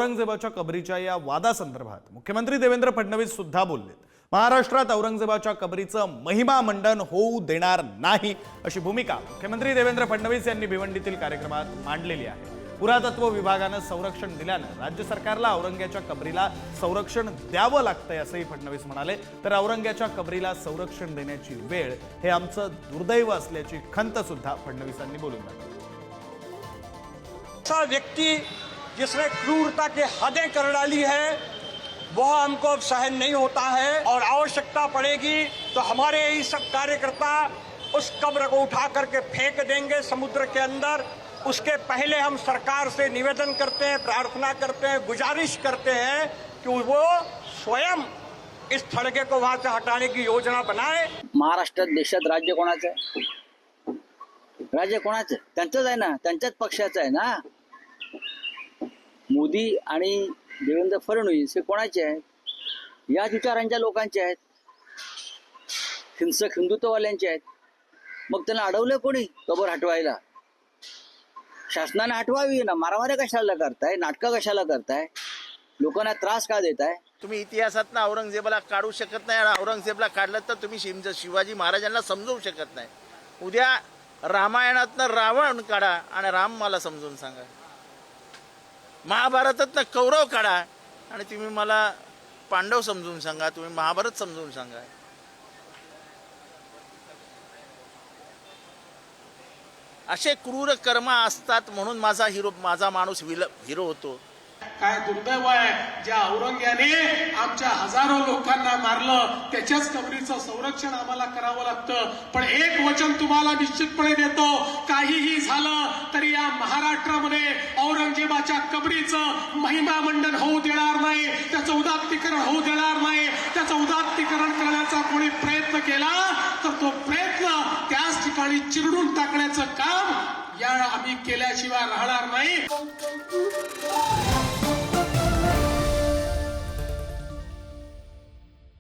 औरंगजेबाच्या कबरीच्या या वादासंदर्भात मुख्यमंत्री देवेंद्र फडणवीस सुद्धा बोललेत। महाराष्ट्रात औरंगजेबाच्या कबरीचं महिमा मंडन होऊ देणार नाही अशी भूमिका मुख्यमंत्री देवेंद्र फडणवीस यांनी भिवंडीतील कार्यक्रमात मांडलेली आहे। पुरातत्व विभागाने संरक्षण दिल्यानं राज्य सरकारला औरंग्याच्या कबरीला संरक्षण द्यावं लागतंय असंही फडणवीस म्हणाले। तर औरंग्याच्या कबरीला संरक्षण देण्याची वेळ हे आमचं दुर्दैव असल्याची खंत सुद्धा फडणवीसांनी बोलून दाखवली। ऐसा व्यक्ति जिसने क्रूरता की हदें कर डाली है वह हमको अब सहन नहीं होता है और आवश्यकता पड़ेगी तो हमारे ये सब कार्यकर्ता उस कब्र को उठा करके फेंक देंगे समुद्र के अंदर। उसके पहले हम सरकार से निवेदन करते हैं, प्रार्थना करते हैं, गुजारिश करते हैं कि वो स्वयं इस थडगे को वहां से हटाने की योजना बनाए। महाराष्ट्रात देशात राज्य कोणाचं आहे? राज्य कोणाचं? त्यांचंच आहे ना, त्यांच्याच पक्षाचं आहे ना। मोदी आणि देवेंद्र फडणवीस हे कोणाचे आहेत? याच विचारांच्या लोकांचे आहेत, हिंसक हिंदुत्ववाल्यांचे आहेत। मग त्यांना अडवलं कोणी कबर हटवायला? शासनाने हटवावी ना, मारामारी कशाला करताय, नाटकं कशाला करताय, लोकांना त्रास का देताय? तुम्ही इतिहासात औरंगजेबाला काढू शकत नाही आणि औरंगजेबाला काढलं तर तुम्ही शिवाजी महाराजांना समजवू शकत नाही। उद्या रामायणातनं रावण काढा आणि राम मला समजून सांगा, महाभारतातनं कौरव काढा आणि तुम्ही मला पांडव समजून सांगा, तुम्ही महाभारत समजून सांगा। असे क्रूर कर्म असतात म्हणून माझा माणूस हिरो होतो। काय दुर्दैव आहे ज्या औरंग्याने आमच्या हजारो लोकांना मारलं, त्याच्याच कबरीचं संरक्षण आम्हाला करावं लागतं। पण एक वचन तुम्हाला निश्चितपणे देतो, काहीही झालं तरी या महाराष्ट्रामध्ये औरंगजेबाच्या कबरीचं महिमा मंडन होऊ देणार नाही, त्याचं उदात्तीकरण होऊ देणार नाही। त्याचं उदात्तीकरण करण्याचा कोणी प्रयत्न केला तर तो प्रयत्न त्याच ठिकाणी चिरडून टाकण्याचं काम या आम्ही केल्याशिवाय राहणार नाही।